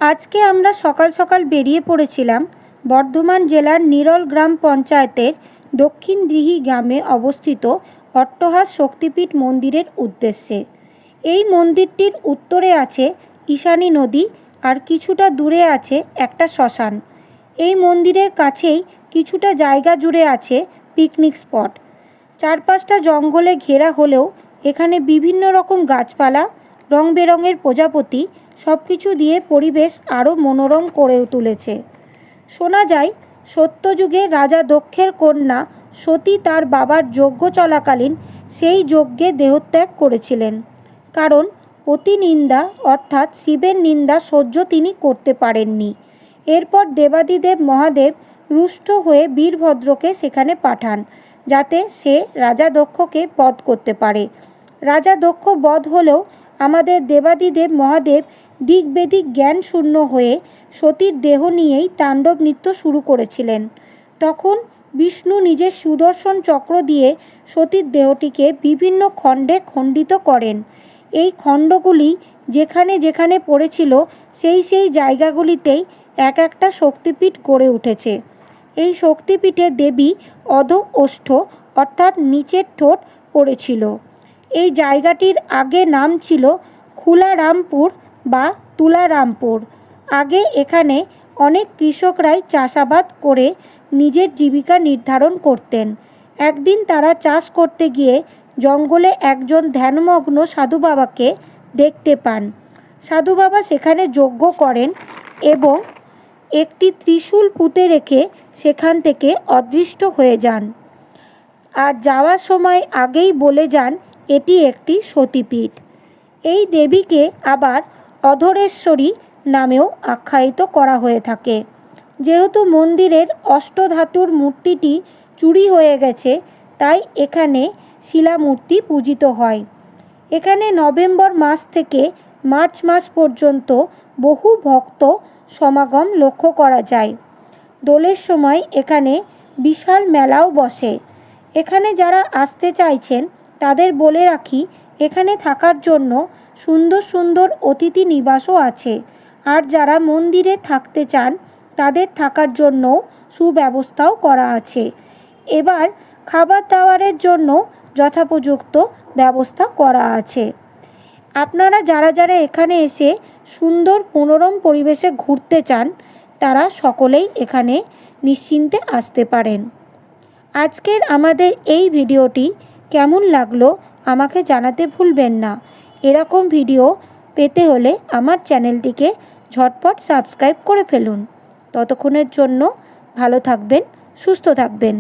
আজকে আমরা সকাল সকাল বেরিয়ে পড়েছিলাম বর্ধমান জেলার নিরল গ্রাম পঞ্চায়েতের দক্ষিণ দিঘি গ্রামে অবস্থিত অট্টহাস শক্তিপীঠ মন্দিরের উদ্দেশ্যে। এই মন্দিরটির উত্তরে আছে ঈশানী নদী আর কিছুটা দূরে আছে একটা শ্মশান। এই মন্দিরের কাছেই কিছুটা জায়গা জুড়ে আছে পিকনিক স্পট। চারপাশটা জঙ্গলে ঘেরা হলেও এখানে বিভিন্ন রকম গাছপালা, রং বেরঙের প্রজাপতি সব কিছু দিয়ে পরিবেশ আরও মনোরম করে তুলেছে। শোনা যায় সত্যযুগে রাজা দক্ষের কন্যা সতী তার বাবার যজ্ঞ চলাকালীন সেই যজ্ঞে দেহত্যাগ করেছিলেন, কারণ প্রতিনিন্দা অর্থাৎ শিবের নিন্দা সহ্য তিনি করতে পারেননি। এরপর দেবাদিদেব মহাদেব রুষ্ট হয়ে বীরভদ্রকে সেখানে পাঠান যাতে সে রাজা দক্ষকে বধ করতে পারে। রাজা দক্ষ বধ হলেও আমাদের দেবাদিদেব মহাদেব দিক বেদিক জ্ঞান শূন্য হয়ে সতীর দেহ নিয়েই তাণ্ডব নৃত্য শুরু করেছিলেন। তখন বিষ্ণু নিজের সুদর্শন চক্র দিয়ে সতীর দেহটিকে বিভিন্ন খণ্ডে খণ্ডিত করেন। এই খণ্ডগুলি যেখানে যেখানে পড়েছিল সেই সেই জায়গাগুলিতেই এক একটা শক্তিপীঠ গড়ে উঠেছে। এই শক্তিপীঠে দেবী অধ ওষ্ঠ অর্থাৎ নিচের ঠোঁট পড়েছিল। এই জায়গাটির আগে নাম ছিল খুলারামপুর বা তুলারামপুর। আগে এখানে অনেক কৃষকরাই চাষাবাদ করে নিজের জীবিকা নির্ধারণ করতেন। একদিন তারা চাষ করতে গিয়ে জঙ্গলে একজন ধ্যানমগ্ন সাধু বাবাকে দেখতে পান। সাধু বাবা সেখানে যজ্ঞ করেন এবং একটি ত্রিশূল পুঁতে রেখে সেখান থেকে অদৃষ্ট হয়ে যান। আর যাওয়ার সময় আগেই বলে যান এটি একটি সতীপীঠ। এই দেবীকে আবার অধরেশ্বরী নামেও আখ্যায়িত করা হয়ে থাকে। যেহেতু মন্দিরের অষ্টধাতুর মূর্তিটি চুরি হয়ে গেছে, তাই এখানে শিলামূর্তি পূজিত হয়। এখানে নভেম্বর মাস থেকে মার্চ মাস পর্যন্ত বহু ভক্ত সমাগম লক্ষ্য করা যায়। দোলের সময় এখানে বিশাল মেলাও বসে। এখানে যারা আসতে চাইছেন তাদের বলে রাখি, এখানে থাকার জন্য সুন্দর সুন্দর অতিথি নিবাসও আছে। আর যারা মন্দিরে থাকতে চান তাদের থাকার জন্যও সুব্যবস্থাও করা আছে। এবার খাবার দাবারের জন্য যথোপযুক্ত ব্যবস্থা করা আছে। আপনারা যারা যারা এখানে এসে সুন্দর মনোরম পরিবেশে ঘুরতে চান তারা সকলেই এখানে নিশ্চিন্তে আসতে পারেন। আজকের আমাদের এই ভিডিওটি কেমন লাগলো আমাকে জানাতে ভুলবেন না। এরকম ভিডিও পেতে হলে আমার চ্যানেলটিকে ঝটপট সাবস্ক্রাইব করে ফেলুন। ততক্ষণের জন্য ভালো থাকবেন, সুস্থ থাকবেন।